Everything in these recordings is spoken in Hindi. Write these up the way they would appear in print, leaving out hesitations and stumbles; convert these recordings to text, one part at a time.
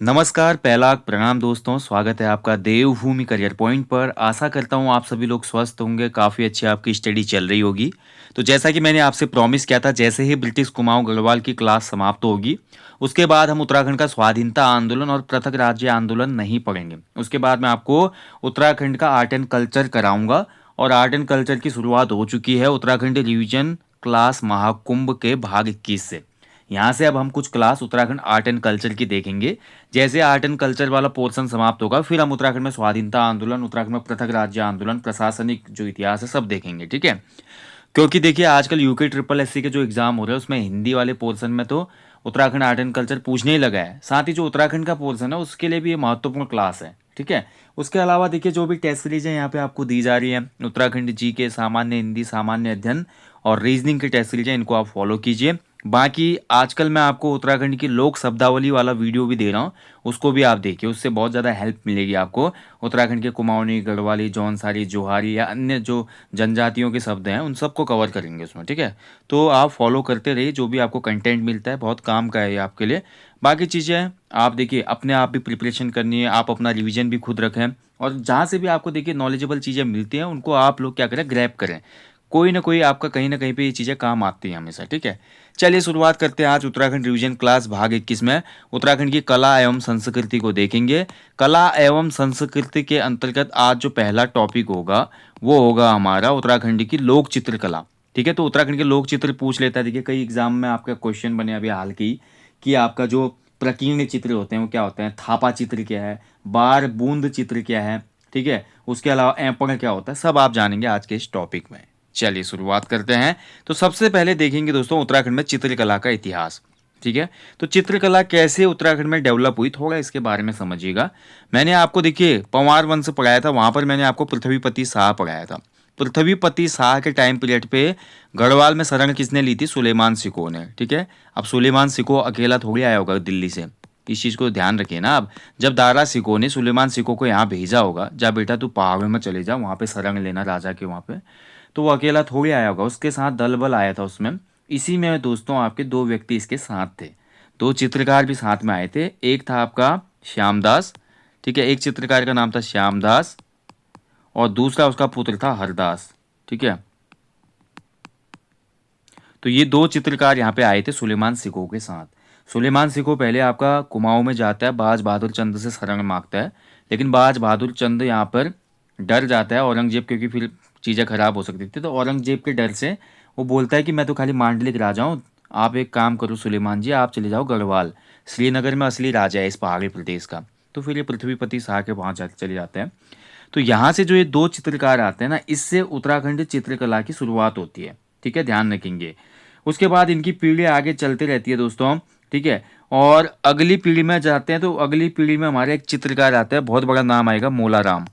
नमस्कार, पहला प्रणाम दोस्तों, स्वागत है आपका देवभूमि करियर पॉइंट पर। आशा करता हूँ आप सभी लोग स्वस्थ होंगे, काफ़ी अच्छी आपकी स्टडी चल रही होगी। तो जैसा कि मैंने आपसे प्रॉमिस किया था, जैसे ही ब्रिटिश कुमाऊं गढ़वाल की क्लास समाप्त होगी, उसके बाद हम उत्तराखंड का स्वाधीनता आंदोलन और पृथक राज्य आंदोलन नहीं पढ़ेंगे। उसके बाद मैं आपको उत्तराखंड का आर्ट एंड कल्चर कराऊंगा और आर्ट एंड कल्चर की शुरुआत हो चुकी है उत्तराखंड रिवीजन क्लास महाकुंभ के भाग 21 से। यहाँ से अब हम कुछ class Uttarakhand art and culture की देखेंगे। जैसे आर्ट एंड कल्चर वाला पोर्शन समाप्त होगा, फिर हम उत्तराखंड में स्वाधीनता आंदोलन, उत्तराखंड में पृथक राज्य आंदोलन, प्रशासनिक जो इतिहास है सब देखेंगे, ठीक है। क्योंकि देखिए आजकल यूके ट्रिपल एससी के जो एग्जाम हो रहे हैं उसमें हिंदी वाले पोर्शन में तो उत्तराखंड आर्ट एंड कल्चर पूछने ही लगा है। साथ ही जो उत्तराखंड का पोर्शन है उसके लिए भी ये महत्वपूर्ण क्लास है, ठीक है। उसके अलावा देखिए जो भी टेस्ट सीरीज है यहाँ पे आपको दी जा रही है, उत्तराखंड जी के सामान्य हिंदी, सामान्य अध्ययन और रीजनिंग की टेस्ट सीरीज है, इनको आप फॉलो कीजिए। बाकी आजकल मैं आपको उत्तराखंड की लोक शब्दावली वाला वीडियो भी दे रहा हूँ, उसको भी आप देखिए, उससे बहुत ज़्यादा हेल्प मिलेगी आपको। उत्तराखंड के कुमाऊनी, गढ़वाली, जौनसारी, जोहारी या अन्य जो जनजातियों के शब्द हैं उन सबको कवर करेंगे उसमें, ठीक है। तो आप फॉलो करते रहिए, जो भी आपको कंटेंट मिलता है बहुत काम का है ये आपके लिए। बाकी चीज़ें आप देखिए, अपने आप भी प्रिपरेशन करनी है, आप अपना रिवीजन भी खुद रखें और जहाँ से भी आपको देखिए नॉलेजेबल चीज़ें मिलती हैं उनको आप लोग क्या करें, ग्रैब करें। कोई ना कोई आपका कहीं ना कहीं पे ये चीज़ें काम आती हैं हमेशा, ठीक है। चलिए शुरुआत करते हैं आज उत्तराखंड रिवीजन क्लास भाग 21 में। उत्तराखंड की कला एवं संस्कृति को देखेंगे। कला एवं संस्कृति के अंतर्गत आज जो पहला टॉपिक होगा वो होगा हमारा उत्तराखंड की लोक चित्रकला, ठीक है। तो उत्तराखंड के लोक चित्र पूछ लेता है, देखिए कई एग्जाम में आपका क्वेश्चन बने अभी हाल की कि आपका जो प्रकीर्ण चित्र होते हैं वो क्या होते हैं, थापा चित्र क्या है, बार बूंद चित्र क्या है, ठीक है। उसके अलावा ऐपण क्या होता है, सब आप जानेंगे आज के इस टॉपिक में। चलिए शुरुआत करते हैं। तो सबसे पहले देखेंगे दोस्तों उत्तराखंड में चित्रकला का इतिहास, ठीक है। तो चित्रकला कैसे उत्तराखंड में डेवलप हुई, थोड़ा इसके बारे में समझिएगा। मैंने आपको देखिए पंवार वंश पढ़ाया था, वहां पर मैंने आपको पृथ्वीपति शाह पढ़ाया था। पृथ्वीपति शाह के टाइम पीरियड पे गढ़वाल में शरण किसने ली थी, सुलेमान सिको ने, ठीक है। अब सुलेमान सिको अकेला थोड़ी आया होगा दिल्ली से, इस चीज़ को ध्यान रखिए ना। अब जब दारा सिको ने सुलेमान सिको को यहाँ भेजा होगा, जा बेटा तू पहाड़ों में चले जा, वहाँ पे शरण लेना राजा के वहाँ पे, तो वो अकेला थोड़ी आया होगा, उसके साथ दल बल आया था उसमें। इसी में दोस्तों आपके दो व्यक्ति इसके साथ थे, दो चित्रकार भी साथ में आए थे। एक था आपका श्यामदास, ठीक है, एक चित्रकार का नाम था श्यामदास और दूसरा उसका पुत्र था हरदास, ठीक है। तो ये दो चित्रकार यहाँ पे आए थे सुलेमान सिको के साथ। सुलेमान सिको पहले आपका कुमाऊं में जाता है, बाज बहादुर चंद से शरण मांगता है, लेकिन बाज बहादुर चंद यहाँ पर डर जाता है औरंगजेब, क्योंकि फिर चीज़ें खराब हो सकती थी। तो औरंगजेब के डर से वो बोलता है कि मैं तो खाली मांडलिक राजा हूँ, आप एक काम करो सुलेमान जी, आप चले जाओ गढ़वाल, श्रीनगर में असली राजा है इस पहाड़ी प्रदेश का। तो फिर ये पृथ्वीपति शाह के वहाँ चले जाते हैं। तो यहाँ से जो ये दो चित्रकार आते हैं ना, इससे उत्तराखंड चित्रकला की शुरुआत होती है, ठीक है, ध्यान रखेंगे। उसके बाद इनकी पीढ़ी आगे चलती रहती है दोस्तों, ठीक है। और अगली पीढ़ी में जाते हैं तो अगली पीढ़ी में हमारे एक चित्रकार आता है, बहुत बड़ा नाम आएगा, मोलाराम।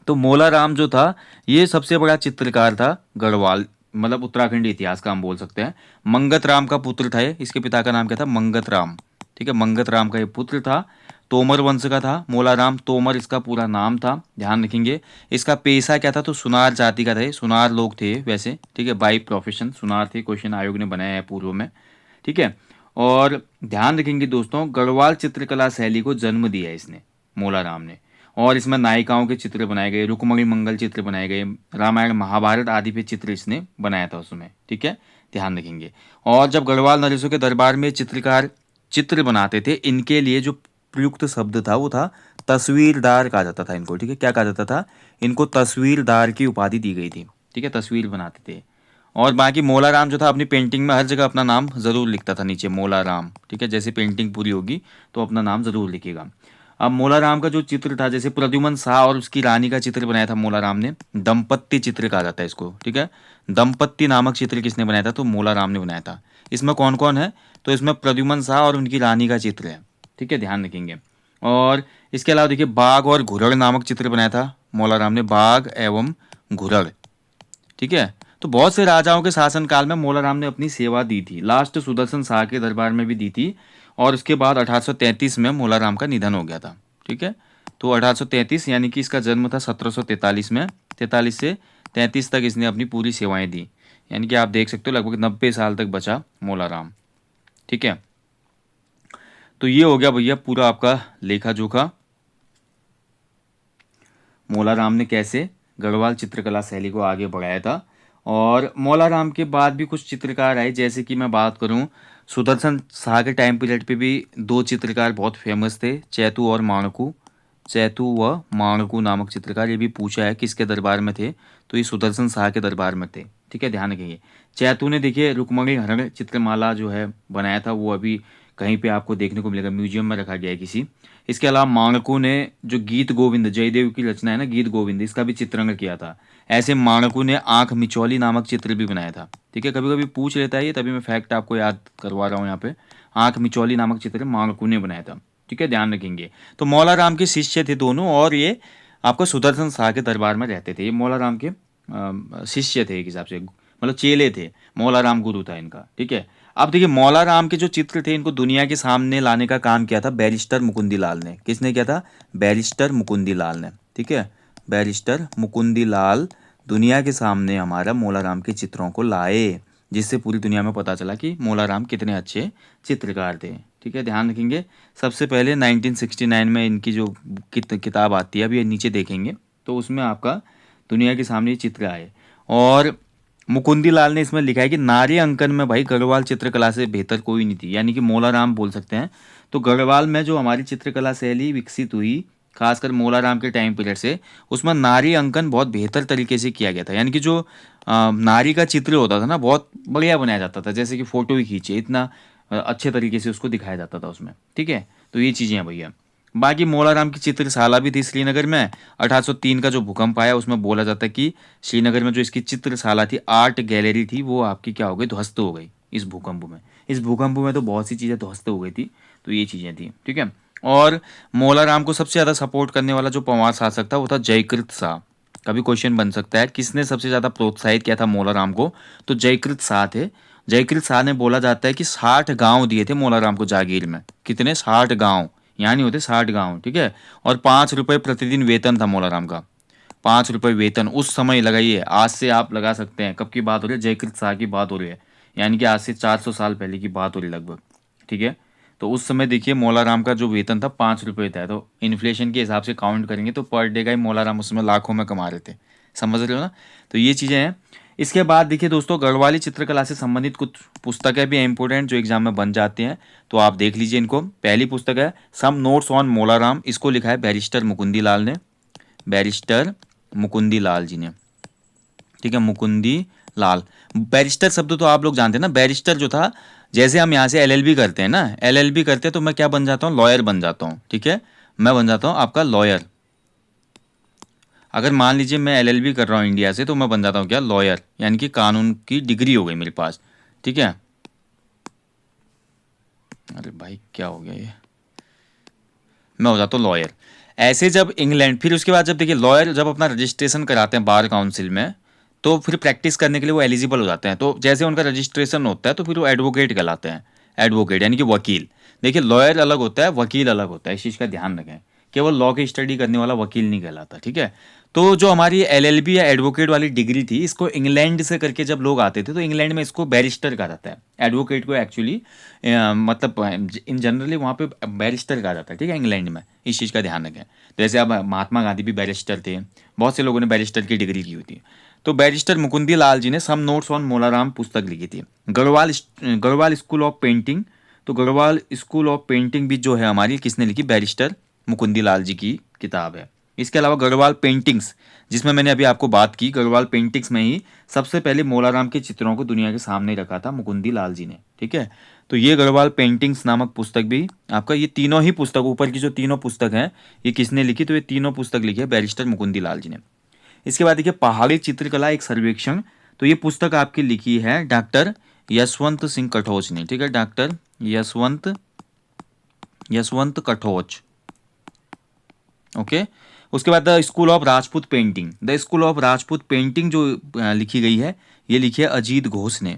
तो मोलाराम जो था ये सबसे बड़ा चित्रकार था गढ़वाल, मतलब उत्तराखंडी इतिहास का हम बोल सकते हैं। मंगत राम का पुत्र था ये, इसके पिता का नाम क्या था, मंगत राम, ठीक है। मंगत राम का ये पुत्र था, तोमर वंश का था मोलाराम, तोमर इसका पूरा नाम था, ध्यान रखेंगे। इसका पेशा क्या था, तो सुनार जाति का था, ये सुनार लोग थे वैसे, ठीक है, बाई प्रोफेशन सुनार थे, क्वेश्चन आयोग ने बनाया है पूर्व में, ठीक है। और ध्यान रखेंगे दोस्तों, गढ़वाल चित्रकला शैली को जन्म दिया है इसने, मोलाराम ने। और इसमें नायिकाओं के चित्र बनाए गए, रुक्मणी मंगल चित्र बनाए गए, रामायण महाभारत आदि पे चित्र इसने बनाया था उसमें, ठीक है, ध्यान रखेंगे। और जब गढ़वाल नरेशों के दरबार में चित्रकार चित्र बनाते थे, इनके लिए जो प्रयुक्त शब्द था वो था तस्वीरदार कहा जाता था इनको, ठीक है। क्या कहा जाता था, इनको तस्वीरदार की उपाधि दी गई थी, ठीक है, तस्वीर बनाते थे। और बाकी मोलाराम जो था अपनी पेंटिंग में हर जगह अपना नाम जरूर लिखता था नीचे, मोलाराम, ठीक है। जैसे पेंटिंग पूरी होगी तो अपना नाम जरूर लिखेगा। अब मोलाराम का जो चित्र था, जैसे प्रद्युमन शाह और उसकी रानी का चित्र बनाया था मोलाराम ने, दंपत्ति चित्र कहा जाता है इसको, ठीक है। दंपत्ति नामक चित्र किसने बनाया था, तो मोलाराम ने बनाया था। इसमें कौन कौन है, तो इसमें प्रद्युमन शाह और उनकी रानी का चित्र है, ठीक है, ध्यान रखेंगे। और इसके अलावा देखिए बाघ और घुरड़ नामक चित्र बनाया था मोलाराम ने, बाघ एवं घुरड़, ठीक है। तो बहुत से राजाओं के शासनकाल में मोलाराम ने अपनी सेवा दी थी, लास्ट सुदर्शन शाह के दरबार में भी दी थी। और उसके बाद 1833 में मोलाराम का निधन हो गया था, ठीक है। तो 1833 यानी कि इसका जन्म था 1743 में, 43 से 33 तक इसने अपनी पूरी सेवाएं दी, यानी कि आप देख सकते हो लगभग 90 साल तक बचा मोलाराम, ठीक है। तो ये हो गया भैया पूरा आपका लेखा जोखा, मौलाराम ने कैसे गढ़वाल चित्रकला शैली को आगे बढ़ाया था। और मौलाराम के बाद भी कुछ चित्रकार आए, जैसे कि मैं बात करूं, सुदर्शन शाह के टाइम पीरियड पे भी दो चित्रकार बहुत फेमस थे, चैतू और माणकू। चैतू व माणकू नामक चित्रकार, ये भी पूछा है किसके दरबार में थे, तो ये सुदर्शन शाह के दरबार में थे। ठीक है, ध्यान रखिए। चैतू ने देखिए रुक्मणी हरण चित्रमाला जो है बनाया था, वो अभी कहीं पे आपको देखने को मिलेगा, म्यूजियम में रखा गया है किसी। इसके अलावा माणकों ने जो गीत गोविंद जयदेव की रचना है ना, गीत गोविंद, इसका भी चित्रण किया था। ऐसे माणकों ने आंख मिचौली नामक चित्र भी बनाया था। ठीक है, कभी कभी पूछ लेता है ये, तभी मैं फैक्ट आपको याद करवा रहा हूँ यहाँ पे। आंख मिचौली नामक चित्र माणकों ने बनाया था। ठीक है, ध्यान रखेंगे। तो मौलाराम के शिष्य थे दोनों, और ये आपको सुदर्शन शाह के दरबार में रहते थे। ये मौलाराम के शिष्य थे एक हिसाब से, मतलब चेले थे। मौलाराम गुरु था इनका। ठीक है, अब देखिए मौलाराम के जो चित्र थे इनको दुनिया के सामने लाने का काम किया था बैरिस्टर मुकुंदी लाल ने। किसने किया था? बैरिस्टर मुकुंदी लाल ने। ठीक है, बैरिस्टर मुकुंदी लाल दुनिया के सामने हमारा मौलाराम के चित्रों को लाए, जिससे पूरी दुनिया में पता चला कि मौलाराम कितने अच्छे चित्रकार थे। ठीक है, ध्यान रखेंगे। सबसे पहले 1969 में इनकी जो किताब आती है, अभी ये नीचे देखेंगे तो उसमें आपका दुनिया के सामने ये चित्र आए। और मुकुंदी लाल ने इसमें लिखा है कि नारी अंकन में भाई गढ़वाल चित्रकला से बेहतर कोई नहीं थी, यानी कि मौलाराम बोल सकते हैं। तो गढ़वाल में जो हमारी चित्रकला शैली विकसित हुई, खासकर मौलाराम के टाइम पीरियड से, उसमें नारी अंकन बहुत बेहतर तरीके से किया गया था। यानी कि जो नारी का चित्र होता था ना, बहुत बढ़िया बनाया जाता था, जैसे कि फोटो ही खींचे, इतना अच्छे तरीके से उसको दिखाया जाता था उसमें। ठीक है, तो ये चीज़ें हैं भैया। बाकी मौलाराम की चित्रशाला भी थी श्रीनगर में। 1803 का जो भूकंप आया उसमें बोला जाता है कि श्रीनगर में जो इसकी चित्रशाला थी, आर्ट गैलरी थी, वो आपकी क्या हो गई, ध्वस्त हो गई इस भूकंप में। इस भूकंप में तो बहुत सी चीज़ें ध्वस्त हो गई थी, तो ये चीज़ें थी। ठीक है, और मौलाराम को सबसे ज़्यादा सपोर्ट करने वाला जो पंवार शासक था वो था जयकृत शाह। कभी क्वेश्चन बन सकता है किसने सबसे ज़्यादा प्रोत्साहित किया था मौलाराम को, तो जयकृत शाह थे। जयकृत शाह ने, बोला जाता है कि 60 गांव दिए थे मौलाराम को जागीर में। कितने? 60 गांव, यहाँ नहीं होते 60 गांव। ठीक है, और 5 रुपये प्रतिदिन वेतन था मौलाराम का। 5 रुपये वेतन उस समय, लगाइए, आज से आप लगा सकते हैं कब की बात हो रही है, जयकृत शाह की बात हो रही है, यानी कि आज से 400 साल पहले की बात हो रही लगभग। ठीक है, तो उस समय देखिए मौलाराम का जो वेतन था 5 रुपये था। तो इन्फ्लेशन के हिसाब से काउंट करेंगे तो पर डे का ही मौलाराम उसमें लाखों में कमा रहे थे। समझ रहे हो ना? तो ये चीज़ें हैं। इसके बाद देखिए दोस्तों, गढ़वाली चित्रकला से संबंधित कुछ पुस्तकें भी इंपॉर्टेंट जो एग्जाम में बन जाती हैं, तो आप देख लीजिए इनको। पहली पुस्तक है सम नोट्स ऑन मौलाराम, इसको लिखा है बैरिस्टर मुकुंदी लाल ने, बैरिस्टर मुकुंदी लाल जी ने। ठीक है, मुकुंदी लाल। बैरिस्टर शब्द तो आप लोग जानते हैं ना, बैरिस्टर जो था, जैसे हम यहाँ से एलएलबी करते हैं ना, एलएलबी करते हैं तो मैं क्या बन जाता हूँ, लॉयर बन जाता हूँ। ठीक है, मैं बन जाता हूँ आपका लॉयर। अगर मान लीजिए मैं एलएलबी कर रहा हूँ इंडिया से, तो मैं बन जाता हूँ क्या, लॉयर, यानी कि कानून की डिग्री हो गई मेरे पास। ठीक है, अरे भाई क्या हो गया ये, मैं हो जाता हूँ लॉयर। ऐसे जब इंग्लैंड, फिर उसके बाद जब देखिए लॉयर जब अपना रजिस्ट्रेशन कराते हैं बार काउंसिल में, तो फिर प्रैक्टिस करने के लिए वो एलिजिबल हो जाते हैं। तो जैसे उनका रजिस्ट्रेशन होता है तो फिर वो एडवोकेट कहलाते हैं। एडवोकेट यानी कि वकील। देखिए लॉयर अलग होता है, वकील अलग होता है, इस चीज़ का ध्यान रखें। केवल लॉ की स्टडी करने वाला वकील नहीं कहलाता। ठीक है, तो जो हमारी एलएलबी या एडवोकेट वाली डिग्री थी, इसको इंग्लैंड से करके जब लोग आते थे तो इंग्लैंड में इसको बैरिस्टर कहा जाता है। एडवोकेट को एक्चुअली मतलब इन जनरली वहाँ पे बैरिस्टर कहा जाता है। ठीक है, इंग्लैंड में, इस चीज़ का ध्यान रखें। तो जैसे अब महात्मा गांधी भी बैरिस्टर थे, बहुत से लोगों ने बैरिस्टर की डिग्री की हुई थी। तो बैरिस्टर मुकुंदी लाल जी ने सम नोट्स ऑन मौलाराम पुस्तक लिखी थी। गढ़वाल स्कूल ऑफ पेंटिंग, तो गढ़वाल स्कूल ऑफ पेंटिंग भी जो है हमारी, किसने लिखी, बैरिस्टर मुकुंदी लाल जी की किताब है। इसके अलावा गढ़वाल पेंटिंग्स, जिसमें मैंने अभी आपको बात की, गढ़वाल पेंटिंग्स में ही सबसे पहले मौलाराम के चित्रों को दुनिया के सामने रखा था मुकुंदी लाल जी ने। ठीक है, तो ये गढ़वाल पेंटिंग्स नामक पुस्तक भी आपका, ये तीनों ही पुस्तक, ऊपर की जो तीनों पुस्तक हैं, ये किसने लिखी, तो ये तीनों पुस्तक लिखी है बैरिस्टर मुकुंदी लाल जी ने। इसके बाद देखिए पहाड़ी चित्रकला एक सर्वेक्षण, तो ये पुस्तक आपकी लिखी है डॉक्टर यशवंत सिंह कठोच ने। ठीक है, डॉक्टर यशवंत कठोच। ओके, उसके बाद the school of Rajput painting, the school of Rajput painting जो लिखी गई है, ये लिखी है अजीत घोष ने।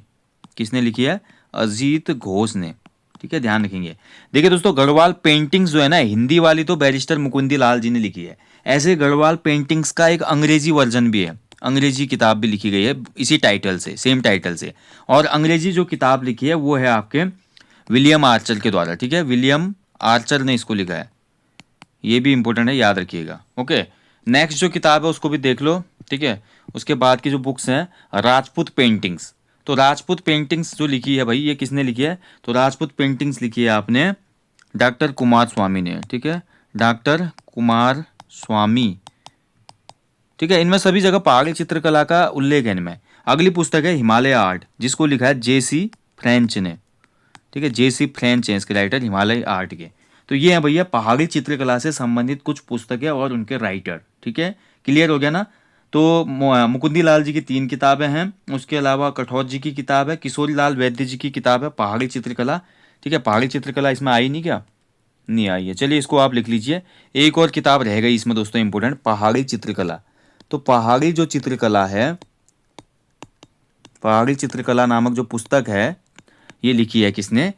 किसने लिखी है? अजीत घोष ने। ठीक है, ध्यान रखेंगे। देखिए दोस्तों, गढ़वाल पेंटिंग्स जो है ना, हिंदी वाली तो बैरिस्टर मुकुंदी लाल जी ने लिखी है। ऐसे गढ़वाल पेंटिंग्स का एक अंग्रेजी वर्जन भी है, अंग्रेजी किताब भी लिखी गई है इसी टाइटल से, सेम टाइटल से। और अंग्रेजी जो किताब लिखी है वो है आपके विलियम आर्चर के द्वारा। ठीक है, विलियम आर्चर ने इसको लिखा है, ये भी इंपॉर्टेंट है, याद रखिएगा। ओके, नेक्स्ट जो किताब है उसको भी देख लो, ठीक है। उसके बाद की जो बुक्स हैं, राजपूत पेंटिंग्स। तो राजपूत पेंटिंग्स जो लिखी है भाई, ये किसने लिखी है? तो राजपूत पेंटिंग्स लिखी है आपने डॉक्टर कुमार स्वामी ने, ठीक है, डॉक्टर कुमार स्वामी, ठीक है। इनमें सभी जगह पहाड़ी चित्रकला का उल्लेख है इनमें। अगली पुस्तक है हिमालय आर्ट, जिसको लिखा है जेसी फ्रेंच ने, ठीक है, जेसी फ्रेंच है इसके राइटर हिमालय आर्ट के। तो ये है भैया पहाड़ी चित्रकला से संबंधित कुछ पुस्तकें और उनके राइटर, ठीक है। क्लियर हो गया ना? तो मुकुंदी लाल जी की 3 किताबें हैं, उसके अलावा कठौत जी की किताब है, किशोरी लाल वैद्य जी की किताब है पहाड़ी चित्रकला, ठीक है। पहाड़ी चित्रकला इसमें आई नहीं क्या? नहीं आई है, चलिए इसको आप लिख लीजिए। एक और किताब रह गई इसमें दोस्तों इंपॉर्टेंट, पहाड़ी चित्रकला। तो पहाड़ी जो चित्रकला है, पहाड़ी चित्रकला नामक जो पुस्तक है, ये लिखी है किसने?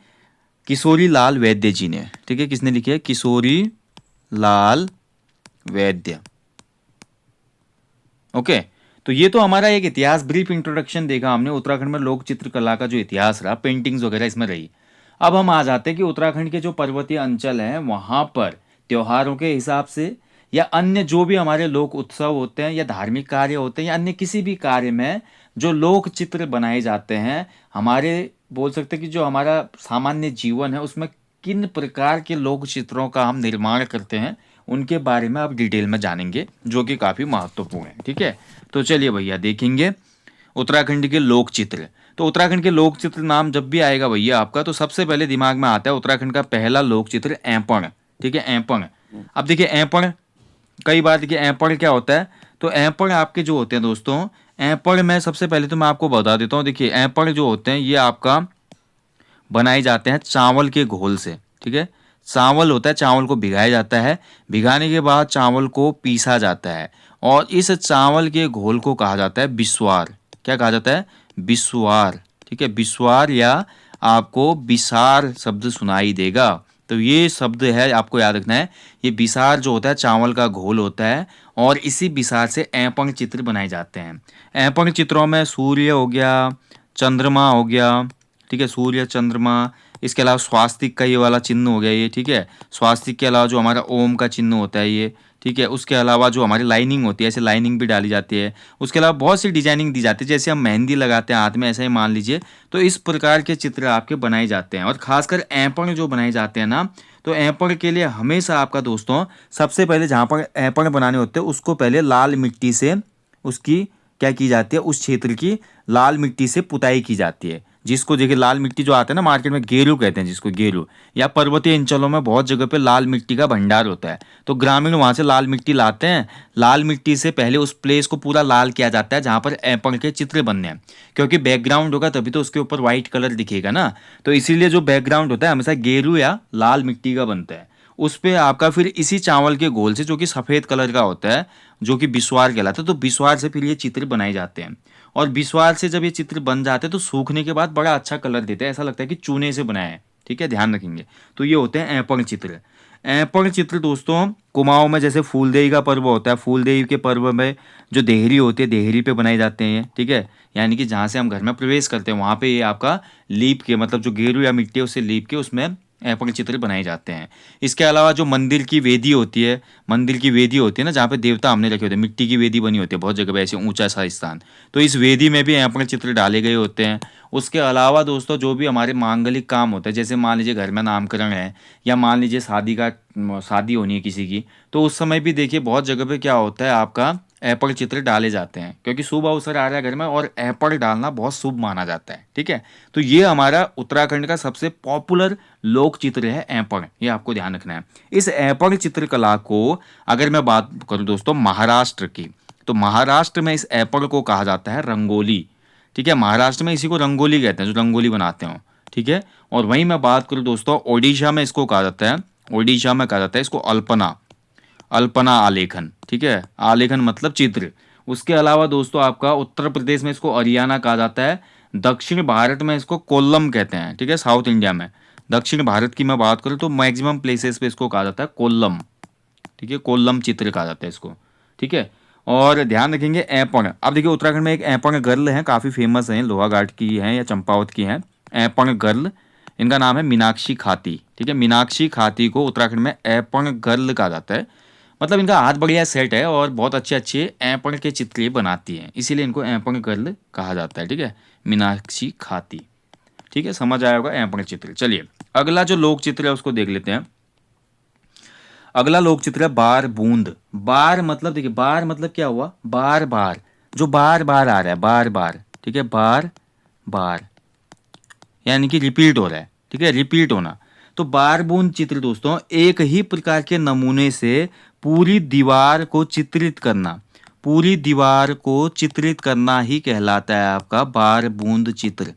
किशोरी लाल वैद्य जी ने, ठीक है। किसने लिखी है? किशोरी लाल वैद्य। ओके, तो ये तो हमारा एक इतिहास, ब्रीफ इंट्रोडक्शन देखा हमने उत्तराखंड में लोक चित्रकला का जो इतिहास रहा, पेंटिंग्स वगैरह इसमें रही। अब हम आ जाते हैं कि उत्तराखंड के जो पर्वतीय अंचल हैं वहां पर त्योहारों के हिसाब से या अन्य जो भी हमारे लोक उत्सव होते हैं या धार्मिक कार्य होते हैं या अन्य किसी भी कार्य में जो लोक चित्र बनाए जाते हैं, हमारे बोल सकते हैं कि जो हमारा सामान्य जीवन है उसमें किन प्रकार के लोक चित्रों का हम निर्माण करते हैं, उनके बारे में आप डिटेल में जानेंगे, जो कि काफ़ी महत्वपूर्ण है, ठीक है। तो चलिए भैया देखेंगे उत्तराखंड के लोक चित्र। तो उत्तराखंड के लोक चित्र नाम जब भी आएगा भैया आपका, तो सबसे पहले दिमाग में आता है उत्तराखंड का पहला लोक चित्र ऐपण, ठीक है, ऐपण। अब देखिए ऐपण, कई बार देखिए ऐपण क्या होता है। तो ऐपण आपके जो होते हैं दोस्तों, ऐपण में सबसे पहले तो मैं आपको बता देता हूँ। देखिए ऐपण जो होते हैं ये आपका बनाए जाते हैं चावल के घोल से, ठीक है। चावल होता है, चावल को भिगाया जाता है, भिगाने के बाद चावल को पीसा जाता है और इस चावल के घोल को कहा जाता है बिस्वार। क्या कहा जाता है? बिस्वार, ठीक है, बिस्वार, या आपको बिसार शब्द सुनाई देगा। तो ये शब्द है, आपको याद रखना है। ये बिसार जो होता है चावल का घोल होता है और इसी बिसार से ऐपण चित्र बनाए जाते हैं। ऐपण चित्रों में सूर्य हो गया, चंद्रमा हो गया, ठीक है, सूर्य चंद्रमा, इसके अलावा स्वास्तिक का ये वाला चिन्ह हो गया ये, ठीक है। स्वास्तिक के अलावा जो हमारा ओम का चिन्ह होता है ये, ठीक है। उसके अलावा जो हमारी लाइनिंग होती है, ऐसे लाइनिंग भी डाली जाती है। उसके अलावा बहुत सी डिजाइनिंग दी जाती है, जैसे हम मेहंदी लगाते हैं हाथ में, ऐसा ही मान लीजिए। तो इस प्रकार के चित्र आपके बनाए जाते हैं और खासकर ऐपण जो बनाए जाते हैं ना, तो ऐपण के लिए हमेशा आपका दोस्तों सबसे पहले जहाँ पर ऐपण बनाने होते हैं उसको पहले लाल मिट्टी से उसकी क्या की जाती है, उस क्षेत्र की लाल मिट्टी से पुताई की जाती है। जिसको देखिए लाल मिट्टी जो आता है ना मार्केट में, गेरू कहते हैं जिसको, गेरू, या पर्वतीय अंचलों में बहुत जगह पे लाल मिट्टी का भंडार होता है। तो ग्रामीण वहां से लाल मिट्टी लाते हैं, लाल मिट्टी से पहले उस प्लेस को पूरा लाल किया जाता है जहां पर ऐपण के चित्र बनने हैं, क्योंकि बैकग्राउंड होगा तभी तो उसके ऊपर व्हाइट कलर दिखेगा ना। तो इसीलिए जो बैकग्राउंड होता है हमेशा गेरू या लाल मिट्टी का बनता है। उस पे आपका फिर इसी चावल के घोल से, जो कि सफेद कलर का होता है, जो कि बिस्वार कहलाता है, तो बिस्वार से फिर ये चित्र बनाए जाते हैं। और बिस्वार से जब ये चित्र बन जाते हैं तो सूखने के बाद बड़ा अच्छा कलर देते हैं, ऐसा लगता है कि चूने से बनाया है, ठीक है, ध्यान रखेंगे। तो ये होते हैं ऐपण चित्र। ऐपण चित्र दोस्तों कुमाऊं में जैसे फूलदेई का पर्व होता है, फूलदेई के पर्व में जो देहरी होती है, देहरी पे बनाए जाते हैं, ठीक है। यानी कि जहाँ से हम घर में प्रवेश करते हैं वहाँ पे ये आपका लीप के, मतलब जो गेरू या मिट्टी है उससे लीप के उसमें ऐपण चित्र बनाए जाते हैं। इसके अलावा जो मंदिर की वेदी होती है, मंदिर की वेदी होती है ना जहाँ पे देवता हमने रखे होते हैं, मिट्टी की वेदी बनी होती है बहुत जगह पे, ऐसे ऊंचा सा स्थान, तो इस वेदी में भी ऐपण चित्र डाले गए होते हैं। उसके अलावा दोस्तों जो भी हमारे मांगलिक काम होते हैं, जैसे मान लीजिए घर में नामकरण है या मान लीजिए शादी होनी है किसी की, तो उस समय भी देखिए बहुत जगह पे क्या होता है आपका ऐपण चित्र डाले जाते हैं, क्योंकि शुभ अवसर आ रहा है घर में और ऐपण डालना बहुत शुभ माना जाता है, ठीक है। तो ये हमारा उत्तराखंड का सबसे पॉपुलर लोक चित्र है ऐपण, ये आपको ध्यान रखना है। इस ऐपण चित्रकला को अगर मैं बात करूं दोस्तों महाराष्ट्र की, तो महाराष्ट्र में इस ऐपण को कहा जाता है रंगोली, ठीक है। महाराष्ट्र में इसी को रंगोली कहते हैं, जो रंगोली बनाते हो, ठीक है। और वहीं मैं बात करूं दोस्तों ओडिशा में इसको कहा जाता है, ओडिशा में कहा जाता है इसको अल्पना, अल्पना आलेखन, ठीक है, आलेखन मतलब चित्र। उसके अलावा दोस्तों आपका उत्तर प्रदेश में इसको अरियाना कहा जाता है, दक्षिण भारत में इसको कोल्लम कहते हैं, ठीक है, साउथ इंडिया में। दक्षिण भारत की मैं बात करूँ तो मैक्सिमम प्लेसेस पे इसको कहा जाता है कोल्लम, ठीक है, कोल्लम चित्र कहा जाता है इसको, ठीक है। और ध्यान रखेंगे ऐपण, अब देखिए उत्तराखंड में एक ऐपण गर्ल है, काफ़ी फेमस है, लोहाघाट की है या चंपावत की है, ऐपण गर्ल। इनका नाम है मीनाक्षी खाती। ठीक है, मीनाक्षी खाती को उत्तराखंड में ऐपण गर्ल कहा जाता है। मतलब इनका हाथ बढ़िया सेट है और बहुत अच्छे अच्छे ऐपण के चित्र ये बनाती हैं, इसीलिए इनको ऐपण गर्ल कहा जाता है। ठीक है, मीनाक्षी खाती। ठीक है, समझ आया होगा ऐपण चित्र। चलिए अगला जो लोक चित्र है उसको देख लेते हैं। अगला लोक चित्र है बार बूंद। बार मतलब देखिए, बार मतलब क्या हुआ, बार बार, जो बार बार आ रहा है, बार बार। ठीक है, बार बार यानी कि रिपीट हो रहा है। ठीक है, रिपीट होना। तो बार बूंद चित्र दोस्तों एक ही प्रकार के नमूने से पूरी दीवार को चित्रित करना, पूरी दीवार को चित्रित करना ही कहलाता है आपका बार बूंद चित्र।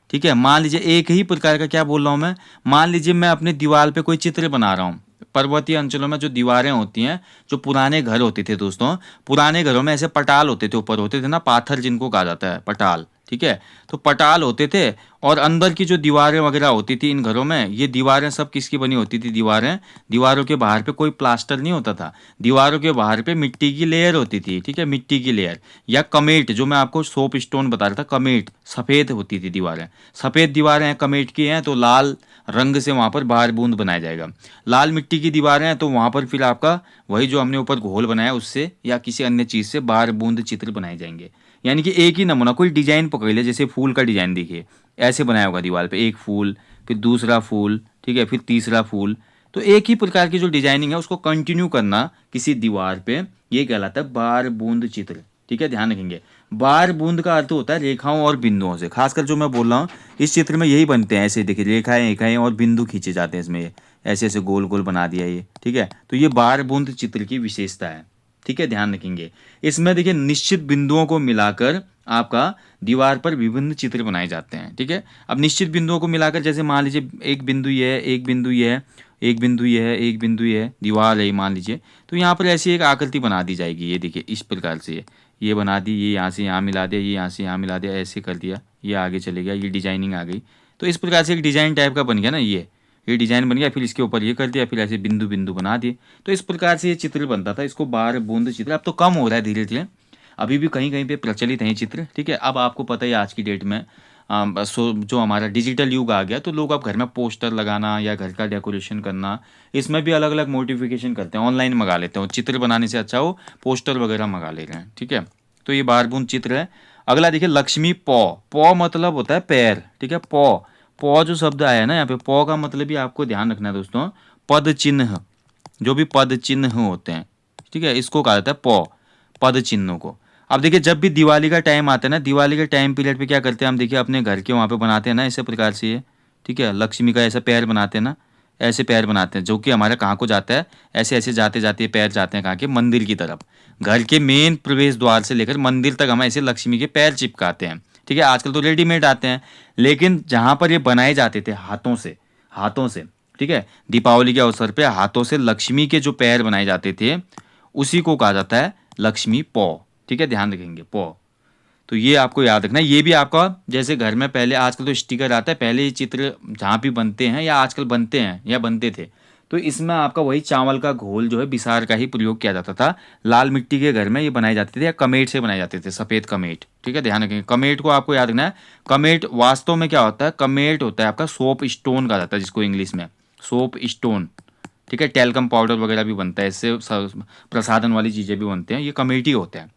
ठीक है, मान लीजिए एक ही प्रकार का, क्या बोल रहा हूं मैं, मान लीजिए मैं अपने दीवार पे कोई चित्र बना रहा हूँ। पर्वतीय अंचलों में जो दीवारें होती हैं, जो पुराने घर होते थे दोस्तों, पुराने घरों में ऐसे पटाल होते थे, ऊपर होते थे ना पाथर, जिनको कहा जाता है पटाल। ठीक है, तो पटाल होते थे और अंदर की जो दीवारें वगैरह होती थी इन घरों में, ये दीवारें सब किसकी बनी होती थी, दीवारें, दीवारों के बाहर पे कोई प्लास्टर नहीं होता था, दीवारों के बाहर पे मिट्टी की लेयर होती थी। ठीक है, मिट्टी की लेयर या कमेट, जो मैं आपको सोप स्टोन बता रहा था, कमेट, सफ़ेद होती थी दीवारें। सफ़ेद दीवारें हैं, कमेट की हैं, तो लाल रंग से वहाँ पर बार बूंद बनाया जाएगा। लाल मिट्टी की दीवारें हैं तो वहाँ पर फिर आपका वही जो हमने ऊपर घोल बनाया उससे या किसी अन्य चीज़ से बार बूंद चित्र बनाए जाएंगे। यानी कि एक ही नमूना, कोई डिजाइन पकड़ ले, जैसे फूल का डिजाइन देखिए, ऐसे बनाया होगा दीवार पे, एक फूल, फिर दूसरा फूल, ठीक है, फिर तीसरा फूल। तो एक ही प्रकार की जो डिजाइनिंग है उसको कंटिन्यू करना किसी दीवार पे, ये कहलाता है बार बूंद चित्र। ठीक है, ध्यान रखेंगे। बार बूंद का अर्थ होता है रेखाओं और बिंदुओं से, खासकर जो मैं बोल रहा हूँ इस चित्र में यही बनते हैं। ऐसे देखिए, रेखाएं रेखाएं और बिंदु खींचे जाते हैं इसमें, ऐसे ऐसे गोल गोल बना दिया ये। ठीक है, तो ये बार बूंद चित्र की विशेषता है। ठीक है, ध्यान रखेंगे। इसमें देखिए निश्चित बिंदुओं को मिलाकर आपका दीवार पर विभिन्न चित्र बनाए जाते हैं। ठीक है, अब निश्चित बिंदुओं को मिलाकर, जैसे मान लीजिए एक बिंदु ये है, एक बिंदु ये है, एक बिंदु ये है, एक बिंदु ये है, दीवार है मान लीजिए, तो यहाँ पर ऐसी एक आकृति बना दी जाएगी। ये देखिए इस प्रकार से ये बना दी, ये यहाँ से यहाँ मिला दिया, ये यहाँ से यहाँ मिला दिया, ऐसे कर दिया, ये आगे चले गया, ये डिजाइनिंग आ गई। तो इस प्रकार से एक डिजाइन टाइप का बन गया ना, ये डिजाइन बन गया, फिर इसके ऊपर ये कर दिया, फिर ऐसे बिंदु बिंदु बना दिए। तो इस प्रकार से ये चित्र बनता था, इसको बार बूंद चित्र। अब तो कम हो रहा है धीरे धीरे, अभी भी कहीं कहीं पे प्रचलित है ये चित्र। ठीक है, अब आपको पता है आज की डेट में जो हमारा डिजिटल युग आ गया, तो लोग अब घर में पोस्टर लगाना या घर का डेकोरेशन करना, इसमें भी अलग अलग मोडिफिकेशन करते हैं, ऑनलाइन मंगा लेते हैं। चित्र बनाने से अच्छा वो पोस्टर वगैरह मंगा ले रहे हैं। ठीक है, तो ये बार बूंद चित्र है। अगला देखिए लक्ष्मी पौ। पौ मतलब होता है पैर। ठीक है, पौ, पौ जो शब्द आया है ना यहाँ पे, पौ का मतलब भी आपको ध्यान रखना है दोस्तों, पद चिन्ह, जो भी पद चिन्ह होते हैं, ठीक है, इसको कहा जाता है पौ, पद चिन्हों को। अब देखिए जब भी दिवाली का टाइम आता है ना, दिवाली के टाइम पीरियड पे क्या करते हैं हम, देखिए अपने घर के वहाँ पे बनाते हैं ना ऐसे प्रकार से ये। ठीक है, लक्ष्मी का ऐसा पैर बनाते हैं ना, ऐसे पैर बनाते हैं, जो कि हमारे कहाँ को जाता है, ऐसे ऐसे जाते जाते पैर जाते हैं कहाँ के, मंदिर की तरफ। घर के मेन प्रवेश द्वार से लेकर मंदिर तक हम ऐसे लक्ष्मी के पैर चिपकाते हैं। ठीक है, आजकल तो रेडीमेड आते हैं, लेकिन जहाँ पर ये बनाए जाते थे हाथों से, हाथों से, ठीक है, दीपावली के अवसर पे हाथों से लक्ष्मी के जो पैर बनाए जाते थे, उसी को कहा जाता है लक्ष्मी पौ। ठीक है, ध्यान रखेंगे पौ। तो ये आपको याद रखना है। ये भी आपका जैसे घर में पहले, आजकल तो स्टिकर आता है, पहले ये चित्र जहाँ भी बनते हैं या आजकल बनते हैं या बनते थे, तो इसमें आपका वही चावल का घोल जो है बिसार का ही प्रयोग किया जाता था। लाल मिट्टी के घर में ये बनाए जाते थे या कमेट से बनाए जाते थे, सफ़ेद कमेट। ठीक है, ध्यान रखेंगे। कमेट को आपको याद रखना है। कमेट वास्तव में क्या होता है, कमेट होता है आपका सोप स्टोन कहा जाता है, जिसको इंग्लिश में सोप स्टोन। ठीक है, टेल्कम पाउडर वगैरह भी बनता है इससे, प्रसाधन वाली चीज़ें भी बनते हैं, ये कमेट ही होते हैं।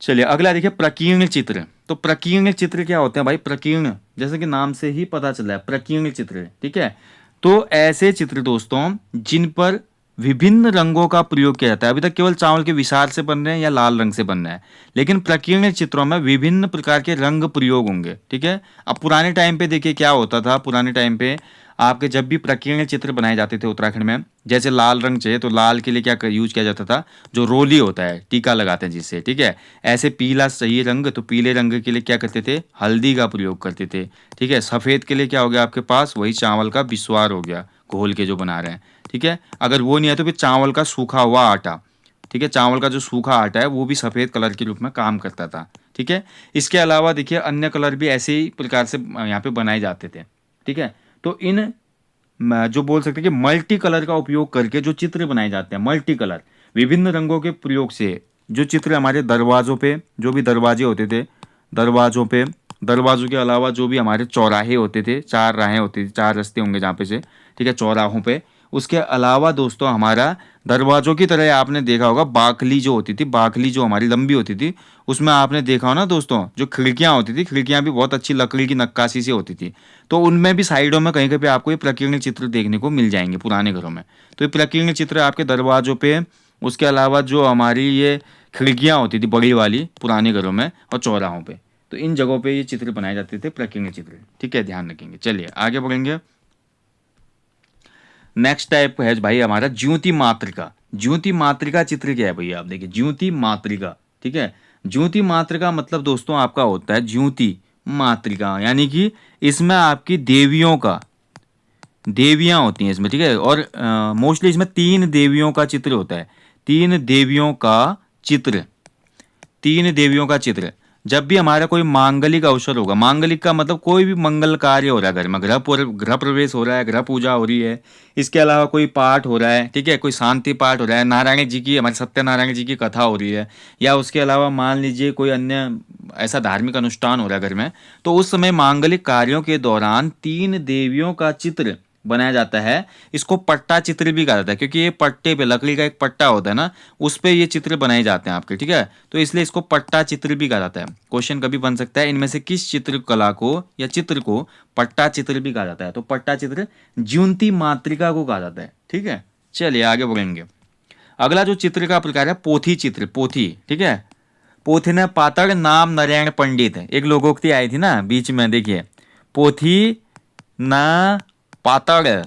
चलिए अगला देखिए प्रकीर्ण चित्र। तो प्रकीर्ण चित्र क्या होते हैं भाई, प्रकीर्ण जैसे कि नाम से ही पता चला है, प्रकीर्ण चित्र। ठीक है, तो ऐसे चित्र दोस्तों जिन पर विभिन्न रंगों का प्रयोग किया जाता है। अभी तक केवल चावल के विसार से बन रहे हैं या लाल रंग से बन रहे हैं, लेकिन प्रकीर्ण चित्रों में विभिन्न प्रकार के रंग प्रयोग होंगे। ठीक है, अब पुराने टाइम पे देखिए क्या होता था, पुराने टाइम पे आपके जब भी प्रकीर्ण चित्र बनाए जाते थे उत्तराखंड में, जैसे लाल रंग चाहिए तो लाल के लिए क्या यूज किया जाता था, जो रोली होता है, टीका लगाते हैं जिससे। ठीक है, ऐसे पीला चाहिए रंग तो पीले रंग के लिए क्या करते थे, हल्दी का प्रयोग करते थे। ठीक है, सफ़ेद के लिए क्या हो गया आपके पास, वही चावल का बिस्वार हो गया, घोल के जो बना रहे हैं। ठीक है, अगर वो नहीं है तो फिर चावल का सूखा हुआ आटा। ठीक है, चावल का जो सूखा आटा है वो भी सफ़ेद कलर के रूप में काम करता था। ठीक है, इसके अलावा देखिए अन्य कलर भी ऐसे ही प्रकार से यहाँ पे बनाए जाते थे। ठीक है, तो इन जो बोल सकते हैं कि मल्टी कलर का उपयोग करके जो चित्र बनाए जाते हैं, मल्टी कलर, विभिन्न रंगों के प्रयोग से जो चित्र हमारे दरवाज़ों पे, जो भी दरवाजे होते थे, दरवाज़ों पे, दरवाजों के अलावा जो भी हमारे चौराहे होते थे, 4 राहें होती थी, 4 रास्ते होंगे जहाँ पे से, ठीक है, चौराहों पे। उसके अलावा दोस्तों हमारा दरवाजों की तरह आपने देखा होगा बाकली जो होती थी, बाकली जो हमारी लंबी होती थी, उसमें आपने देखा हो ना दोस्तों, जो खिड़कियां होती थी, खिड़कियां भी बहुत अच्छी लकड़ी की नक्काशी से होती थी। तो उनमें भी साइडों में कहीं कहीं पे आपको ये प्रकीर्णित चित्र देखने को मिल जाएंगे पुराने घरों में। तो ये प्रकीर्णित चित्र आपके दरवाजों पे, उसके अलावा जो हमारी ये खिड़कियां होती थी बड़ी वाली पुराने घरों में और चौराहों पे, तो इन जगहों पे ये चित्र बनाए जाते थे, प्रकीर्णित चित्र, ठीक है, ध्यान रखेंगे। चलिए आगे बढ़ेंगे। नेक्स्ट टाइप है भाई हमारा ज्योति मातृका। ज्योति मातृका चित्र क्या है भैया, आप देखिए ज्योति मातृका, ठीक है। ज्योति मातृका मतलब दोस्तों आपका होता है ज्योति मातृका, यानी कि इसमें आपकी देवियों का, देवियां होती हैं इसमें, ठीक है। और मोस्टली इसमें 3 देवियों का चित्र होता है, 3 देवियों का चित्र, 3 देवियों का चित्र। जब भी हमारा कोई मांगलिक अवसर होगा, मांगलिक का मतलब कोई भी मंगल कार्य हो रहा है घर में, गृह प्रवेश हो रहा है, गृह पूजा हो रही है, इसके अलावा कोई पाठ हो रहा है, ठीक है, कोई शांति पाठ हो रहा है, नारायण जी की, हमारे सत्यनारायण जी की कथा हो रही है, या उसके अलावा मान लीजिए कोई अन्य ऐसा धार्मिक अनुष्ठान हो रहा है घर में, तो उस समय मांगलिक कार्यों के दौरान 3 देवियों का चित्र बनाया जाता है। इसको पट्टा चित्र भी कहा जाता है, क्योंकि ये पट्टे पे, लकड़ी का एक पट्टा होता है ना, उस पे ये चित्र बनाए जाते हैं आपके, ठीक है। तो इसलिए इसको पट्टा चित्र भी कहा जाता है। क्वेश्चन कभी बन सकता है इनमें से किस चित्रकला को या चित्र को पट्टा चित्र भी कहा जाता है, तो पट्टा चित्र ज्योति मातृका को कहा जाता है, ठीक है। चलिए आगे बढ़ेंगे। अगला जो चित्र का प्रकार है पोथी चित्र, पोथी, ठीक है। पोथी ने पातड़ नाम नारायण पंडित, एक लोकोक्ति आई थी ना बीच में, देखिए पोथी ना पातड़,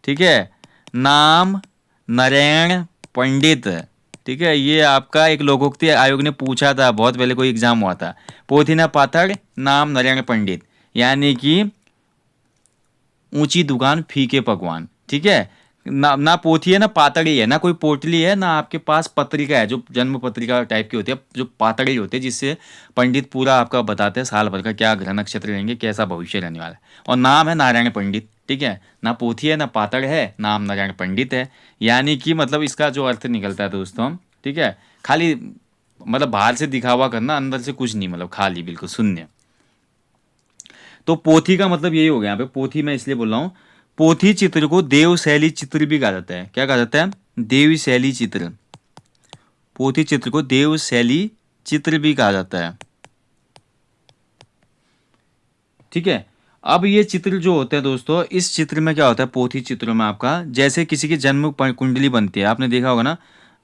ठीक है, नाम नारायण पंडित, ठीक है। ये आपका एक लोकोक्ति आयोग ने पूछा था, बहुत पहले कोई एग्जाम हुआ था। पोथी ना पातड़ नाम नारायण पंडित, यानी कि ऊंची दुकान फीके पकवान, ठीक है। ना पोथी है ना पातड़ी है, ना कोई पोटली है, ना आपके पास पत्रिका है जो जन्म पत्रिका टाइप की होती है, जो पातड़ी होती है जिससे पंडित पूरा आपका बताते हैं साल भर का क्या ग्रह नक्षत्र रहेंगे, कैसा भविष्य रहने वाला है। और नाम है नारायण पंडित, ठीक है। ना पोथी है ना पातड़ है, नाम नारायण पंडित है। यानी कि मतलब इसका जो अर्थ निकलता है दोस्तों, ठीक है, खाली मतलब बाहर से दिखावा करना, अंदर से कुछ नहीं, मतलब खाली बिल्कुल शून्य। तो पोथी का मतलब यही हो गया यहाँ पे, पोथी मैं इसलिए बोल रहा हूँ। पोथी चित्र को देव शैली चित्र भी कहा जाता है। क्या कहा जाता है? देव शैली चित्र। पोथी चित्र को देव शैली चित्र भी कहा जाता है, ठीक है। अब ये चित्र जो होते हैं दोस्तों, इस चित्र में क्या होता है, पोथी चित्रों में आपका जैसे किसी की जन्म कुंडली बनती है, आपने देखा होगा ना,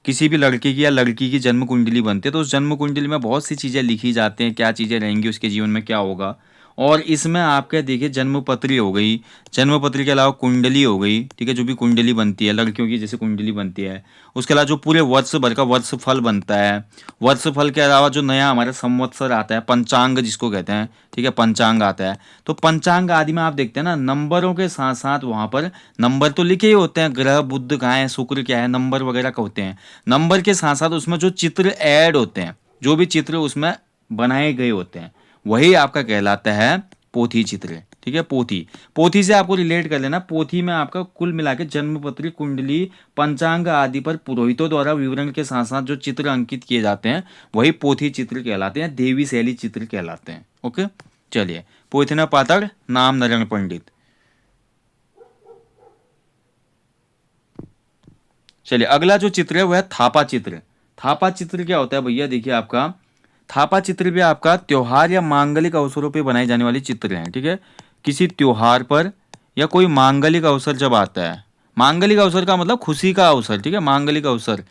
किसी भी लड़के की या लड़की की जन्म कुंडली बनती है, तो उस जन्म कुंडली में बहुत सी चीज़ें लिखी जाती हैं, क्या चीज़ें रहेंगी उसके जीवन में, क्या होगा। और इसमें आपके देखिए जन्मपत्री हो गई, जन्मपत्री के अलावा कुंडली हो गई, ठीक है, जो भी कुंडली बनती है लड़कियों की जैसे कुंडली बनती है, उसके अलावा जो पूरे वर्ष भर का वर्ष फल बनता है, वर्ष फल के अलावा जो नया हमारा संवत्सर आता है, पंचांग जिसको कहते हैं, ठीक है, पंचांग आता है। तो पंचांग आदि में आप देखते हैं ना, नंबरों के साथ साथ वहाँ पर नंबर तो लिखे ही होते हैं, ग्रह बुध कहाँ है, शुक्र क्या है, नंबर वगैरह का होते हैं। नंबर के साथ साथ उसमें जो चित्र ऐड होते हैं, जो भी चित्र उसमें बनाए गए होते हैं, वही आपका कहलाता है पोथी चित्र, ठीक है। पोथी, पोथी से आपको रिलेट कर लेना, पोथी में आपका कुल मिला के जन्मपत्री, कुंडली, पंचांग आदि पर पुरोहितों द्वारा विवरण के साथ साथ जो चित्र अंकित किए जाते हैं वही पोथी चित्र कहलाते हैं, देवी शैली चित्र कहलाते हैं। ओके, चलिए, पोथी पातड़ नाम नारायण पंडित। चलिए अगला जो चित्र है वह है थापा चित्र। थापा चित्र क्या होता है भैया, देखिए आपका थापा चित्र भी आपका त्योहार या मांगलिक अवसरों पे बनाए जाने वाले चित्र हैं, ठीक है। किसी त्योहार पर या कोई मांगलिक अवसर जब आता है, मांगलिक अवसर का मतलब खुशी का अवसर, ठीक है, मांगलिक अवसर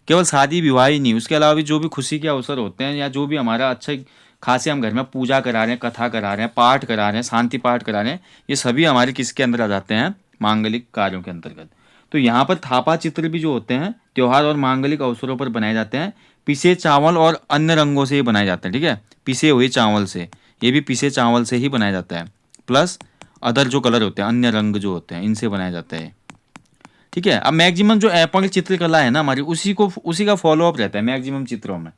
केवल शादी विवाह ही नहीं, उसके अलावा भी जो भी खुशी के अवसर होते हैं, या जो भी हमारा अच्छे खासे हम घर में पूजा करा रहे हैं, कथा करा रहे हैं, पाठ करा रहे हैं, शांति पाठ करा रहे हैं, ये सभी हमारे किसके अंदर आ जाते हैं, मांगलिक कार्यों के अंतर्गत। तो यहाँ पर थापा चित्र भी जो होते हैं त्योहार और मांगलिक अवसरों पर बनाए जाते हैं, पिसे चावल और अन्य रंगों से ही बनाए जाते हैं, ठीक है, पिसे हुए चावल से, ये भी पिसे चावल से ही बनाया जाता है, प्लस अदर जो कलर होते हैं, अन्य रंग जो होते हैं, इनसे बनाया जाता है, ठीक है। अब मैक्सिमम जो एपल चित्रकला है ना हमारी, उसी का फॉलोअप रहता है मैक्सिमम चित्रों में,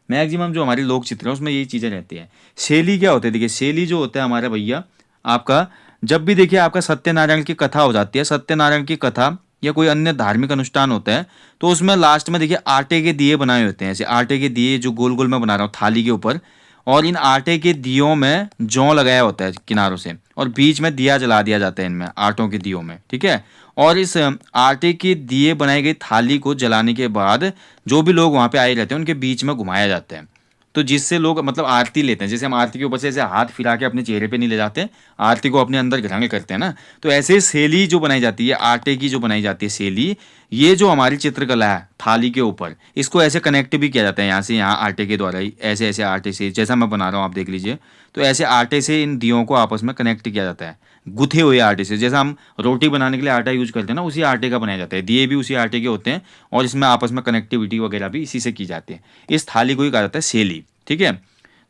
मैक्सिमम जो हमारी लोक चित्र है उसमें यही चीज़ें रहती हैं। शैली क्या होती है, देखिए शैली जो होता है हमारा भैया आपका, जब भी देखिए आपका सत्यनारायण की कथा हो जाती है, सत्यनारायण की कथा या कोई अन्य धार्मिक अनुष्ठान होता है, तो उसमें लास्ट में देखिए आटे के दिए बनाए होते हैं, ऐसे आटे के दिए जो गोल गोल में बना रहा हूँ थाली के ऊपर, और इन आटे के दियों में जौ लगाया होता है किनारों से, और बीच में दिया जला दिया जाता है इनमें आटों के दियों में, ठीक है। और इस आटे के दिए बनाई गई थाली को जलाने के बाद जो भी लोग वहाँ पे आए रहते हैं उनके बीच में घुमाया जाता है, तो जिससे लोग मतलब आरती लेते हैं। जैसे हम आरती के ऊपर से ऐसे हाथ फिरा के अपने चेहरे पे नहीं ले जाते, आरती को अपने अंदर ग्रहण करते हैं ना, तो ऐसे सेली जो बनाई जाती है, आटे की जो बनाई जाती है सेली, ये जो हमारी चित्रकला है थाली के ऊपर, इसको ऐसे कनेक्ट भी किया जाता है यहाँ से यहाँ आटे के द्वारा ही, ऐसे ऐसे आटे से जैसा मैं बना रहा हूँ आप देख लीजिए। तो ऐसे आटे से इन दियों को आपस में कनेक्ट किया जाता है, गुथे हुए आटे से। जैसा हम रोटी बनाने के लिए आटा यूज करते हैं ना, उसी आटे का बनाया जाता है, दिए भी उसी आटे के होते हैं, और इसमें आपस में कनेक्टिविटी वगैरह भी इसी से की जाती है। इस थाली को ही कहा जाता है सेली, ठीक है।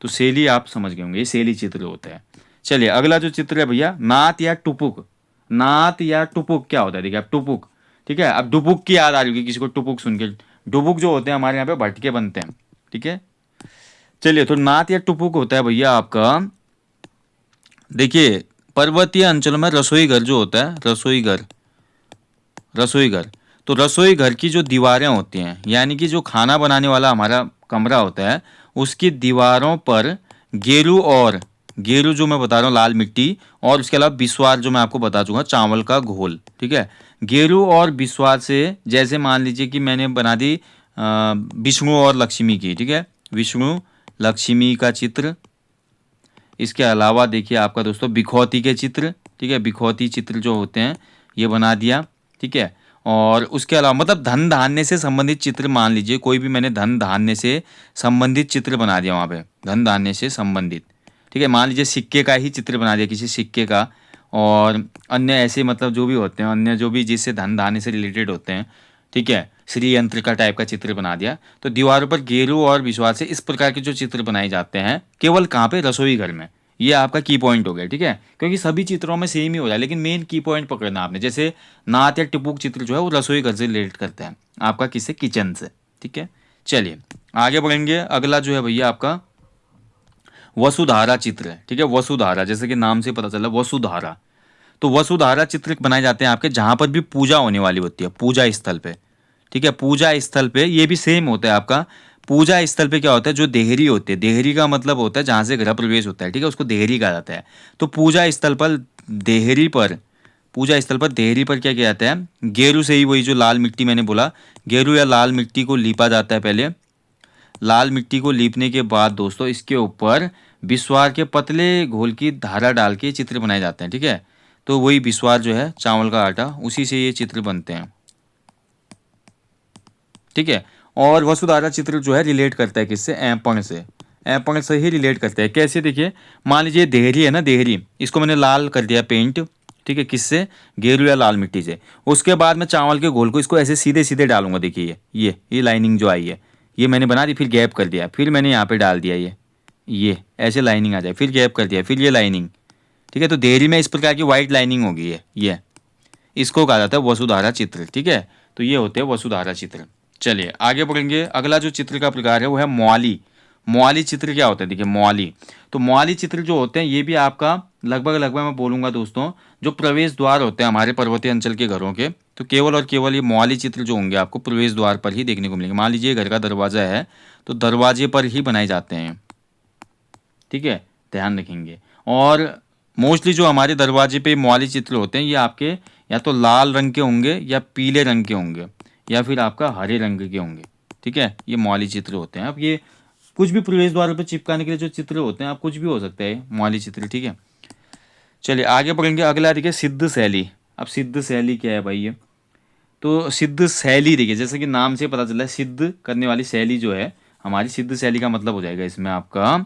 तो सेली आप समझ गए होंगे, ये सेली चित्र होता है। चलिए अगला जो चित्र है भैया, नात या टुपुक। नात या टुपुक क्या होता है, देखिए अब टुपुक, ठीक है। अब डुबुक की याद आ रही होगी किसी को टुपुक सुन के। डुबुक जो होते हैं हमारे यहाँ पे भटके बनते हैं, ठीक है। चलिए तो नात या टुपुक होता है भैया आपका, देखिए पर्वतीय अंचलों में रसोई घर जो होता है, रसोई घर, रसोई घर, तो रसोई घर की जो दीवारें होती हैं, यानी कि जो खाना बनाने वाला हमारा कमरा होता है, उसकी दीवारों पर गेरू, और गेरू जो मैं बता रहा हूँ लाल मिट्टी, और उसके अलावा बिस्वार जो मैं आपको बता दूंगा चावल का घोल, ठीक है। गेरू और बिस्वार से, जैसे मान लीजिए कि मैंने बना दी विष्णु और लक्ष्मी की, ठीक है, विष्णु लक्ष्मी का चित्र। इसके अलावा देखिए आपका दोस्तों बिखौती के चित्र, ठीक है, बिखौती चित्र जो होते हैं ये बना दिया, ठीक है। और उसके अलावा मतलब धन धान्य से संबंधित चित्र, मान लीजिए कोई भी मैंने धन धान्य से संबंधित चित्र बना दिया वहाँ पे, धन धान्य से संबंधित, ठीक है। मान लीजिए सिक्के का ही चित्र बना दिया, किसी सिक्के का, और अन्य ऐसे मतलब जो भी होते हैं, अन्य जो भी जिससे धन धान्य से रिलेटेड होते हैं, ठीक है, श्री यंत्र का टाइप का चित्र बना दिया। तो दीवारों पर गेरू और विश्वास से इस प्रकार के जो चित्र बनाए जाते हैं, केवल कहाँ पे, रसोई घर में। ये आपका की पॉइंट हो गया, ठीक है, क्योंकि सभी चित्रों में सेम ही हो रहा है, लेकिन मेन की पॉइंट पकड़ना आपने। जैसे नात या टिपुक चित्र जो है वो रसोई घर से रिलेट करता है आपका, किससे, किचन से, ठीक है। चलिए आगे बढ़ेंगे, अगला जो है भैया आपका वसुधारा चित्र है, ठीक है। वसुधारा जैसे कि नाम से पता चला वसुधारा, तो वसुधारा चित्र बनाए जाते हैं आपके जहां पर भी पूजा होने वाली होती है, पूजा स्थल पे, ठीक है। पूजा स्थल पे ये भी सेम होता है आपका। पूजा स्थल पे क्या होता है, जो देहरी होती है, देहरी का मतलब होता है जहाँ से गृह प्रवेश होता है, ठीक है, उसको देहरी कहा जाता है। तो पूजा स्थल पर देहरी पर, पूजा स्थल पर देहरी पर क्या किया जाता है, गेरू से ही, वही जो लाल मिट्टी मैंने बोला, गेरू या लाल मिट्टी को लीपा जाता है पहले। लाल मिट्टी को लीपने के बाद दोस्तों इसके ऊपर बिस्वार के पतले घोल की धारा डाल के चित्र बनाए जाते हैं, ठीक है। तो वही बिस्वार जो है चावल का आटा, उसी से ये चित्र बनते हैं, ठीक है। और वसुधारा चित्र जो है रिलेट करता है किससे, ऐपण से, ऐपण से ही रिलेट करता है। कैसे, देखिए मान लीजिए देहरी है ना, देहरी, इसको मैंने लाल कर दिया पेंट, ठीक है, किससे, गेरू या लाल मिट्टी से। उसके बाद मैं चावल के घोल को इसको ऐसे सीधे सीधे डालूंगा, देखिए ये लाइनिंग जो आई है, ये मैंने बना दी, फिर गैप कर दिया, फिर मैंने यहाँ पे डाल दिया ये ऐसे लाइनिंग आ जाए, फिर गैप कर दिया, फिर ये लाइनिंग, ठीक है। तो देहरी में इस प्रकार की वाइट लाइनिंग होगी, ये इसको कहा जाता है वसुधारा चित्र, ठीक है। तो ये होते हैं वसुधारा चित्र। चलिए आगे बढ़ेंगे, अगला जो चित्र का प्रकार है वो है मौली। मौली चित्र क्या होता है, देखिए मौली, तो मौली चित्र जो होते हैं ये भी आपका लगभग लगभग मैं बोलूँगा दोस्तों, जो प्रवेश द्वार होते हैं हमारे पर्वतीय अंचल के घरों के, तो केवल और केवल ये मौली चित्र जो होंगे आपको प्रवेश द्वार पर ही देखने को मिलेंगे। मान लीजिए घर का दरवाज़ा है तो दरवाजे पर ही बनाए जाते हैं, ठीक है, ध्यान रखेंगे। और मोस्टली जो हमारे दरवाजे पे मौली चित्र होते हैं ये आपके या तो लाल रंग के होंगे या पीले रंग के होंगे या फिर आपका हरे रंग के होंगे, ठीक है, ये मौली चित्र होते हैं। अब ये कुछ भी प्रवेश द्वार पर चिपकाने के लिए जो चित्र होते हैं, आप कुछ भी हो सकता है मौली चित्र, ठीक है। चलिए आगे बढ़ेंगे, अगला देखिए सिद्ध शैली। अब सिद्ध शैली क्या है भाई, ये तो सिद्ध शैली देखिए जैसे कि नाम से पता चला है, सिद्ध करने वाली शैली जो है हमारी, सिद्ध शैली का मतलब हो जाएगा इसमें आपका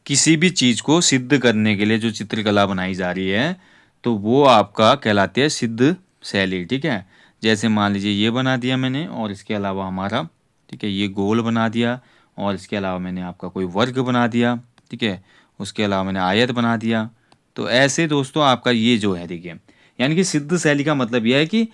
किसी भी चीज को सिद्ध करने के लिए जो चित्रकला बनाई जा रही है तो वो आपका कहलाती है सिद्ध शैली, ठीक है। जैसे मान लीजिए ये बना दिया मैंने, और इसके अलावा हमारा, ठीक है, ये गोल बना दिया, और इसके अलावा मैंने आपका कोई वर्ग बना दिया, ठीक है, उसके अलावा मैंने आयत बना दिया। तो ऐसे दोस्तों आपका ये जो है देखिए, यानी कि सिद्ध शैली का मतलब यह है कि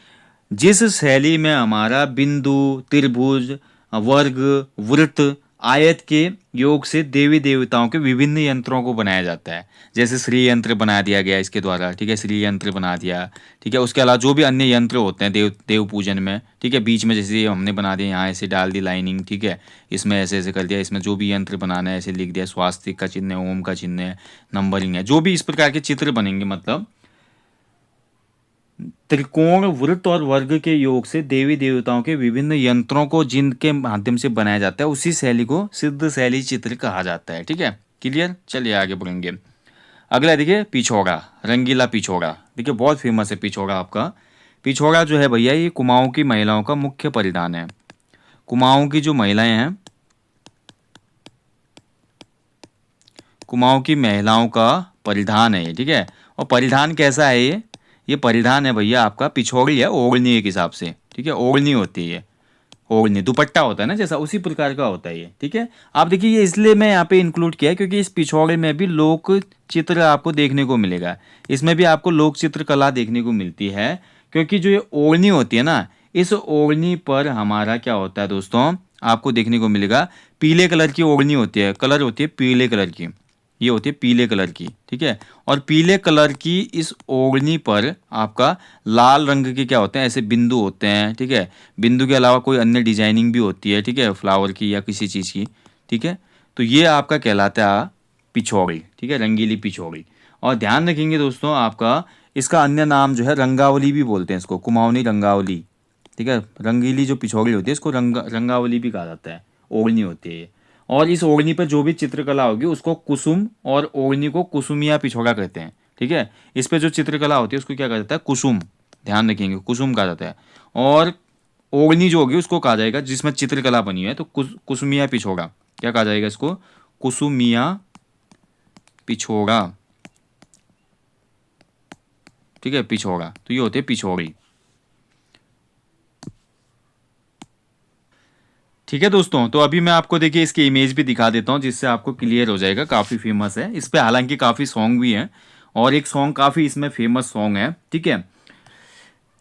जिस शैली में हमारा बिंदु, त्रिभुज, वर्ग, वृत्त आयत के योग से देवी देवताओं के विभिन्न यंत्रों को बनाया जाता है। जैसे श्री यंत्र बना दिया गया इसके द्वारा, ठीक है, श्री यंत्र बना दिया, ठीक है। उसके अलावा जो भी अन्य यंत्र होते हैं देव पूजन में, ठीक है, बीच में जैसे हमने बना दिया, यहाँ ऐसे डाल दी लाइनिंग, ठीक है, इसमें ऐसे ऐसे कर दिया, इसमें जो भी यंत्र बनाना है ऐसे लिख दिया, स्वास्तिक का चिन्ह है, ओम का चिन्ह है, नंबरिंग है, जो भी इस प्रकार के चित्र बनेंगे, मतलब त्रिकोण, वृत्त और वर्ग के योग से देवी देवताओं के विभिन्न यंत्रों को जिनके माध्यम से बनाया जाता है, उसी शैली को सिद्ध शैली चित्र कहा जाता है। ठीक है, क्लियर। चलिए आगे बढ़ेंगे। अगला देखिए पिछोड़ा, रंगीला पिछोड़ा। देखिए बहुत फेमस है पिछोड़ा आपका। पिछोड़ा जो है भैया ये कुमाऊं की महिलाओं का मुख्य परिधान है। कुमाऊं की जो महिलाएं हैं, कुमाऊं की महिलाओं का परिधान है ये, ठीक है। और परिधान कैसा है ये परिधान है भैया आपका पिछोड़ी है, ओढ़नी एक हिसाब से, ठीक है, ओढ़नी होती है, ओढ़नी दुपट्टा होता है ना जैसा, उसी प्रकार का होता है ये। ठीक है, आप देखिए ये इसलिए मैं यहाँ पे इंक्लूड किया है क्योंकि इस पिछोड़े में भी लोक चित्र आपको देखने को मिलेगा, इसमें भी आपको लोक चित्र कला देखने को मिलती है। क्योंकि जो ये ओढ़नी होती है ना, इस ओढ़नी पर हमारा क्या होता है दोस्तों, आपको देखने को मिलेगा पीले कलर की ओढ़नी होती है, कलर होती है पीले कलर की, ये होती है पीले कलर की, ठीक है। और पीले कलर की इस ओढ़नी पर आपका लाल रंग के क्या होते हैं, ऐसे बिंदु होते हैं, ठीक है। बिंदु के अलावा कोई अन्य डिजाइनिंग भी होती है, ठीक है, फ्लावर की या किसी चीज़ की, ठीक है। तो ये आपका कहलाता है पिछोड़ी, ठीक है, रंगीली पिछोड़ी। और ध्यान रखेंगे दोस्तों आपका, इसका अन्य नाम जो है रंगावली भी बोलते हैं इसको, कुमाऊनी रंगावली, ठीक है। रंगीली जो पिछोड़ी होती है इसको रंगावली भी कहा जाता है, ओढ़नी होती है ये। और इस ओढ़नी पर जो भी चित्रकला होगी उसको कुसुम, और ओढ़नी को कुसुमिया पिछोड़ा कहते हैं, ठीक है। इस पे जो चित्रकला होती है उसको क्या कहा जाता है, कुसुम, ध्यान रखेंगे, कुसुम कहा जाता है। और ओढ़नी जो होगी उसको कहा जाएगा जिसमें चित्रकला बनी है, तो कुसुमिया पिछोड़ा, क्या कहा जाएगा इसको, कुसुमिया पिछोड़ा, ठीक है, पिछोड़ा। तो ये होते हैं पिछोड़ी। ठीक है दोस्तों, तो अभी मैं आपको देखिए इसकी इमेज भी दिखा देता हूँ जिससे आपको क्लियर हो जाएगा। काफ़ी फेमस है, इस पे हालांकि काफ़ी सॉन्ग भी हैं, और एक सॉन्ग काफ़ी इसमें फेमस सॉन्ग है, ठीक है।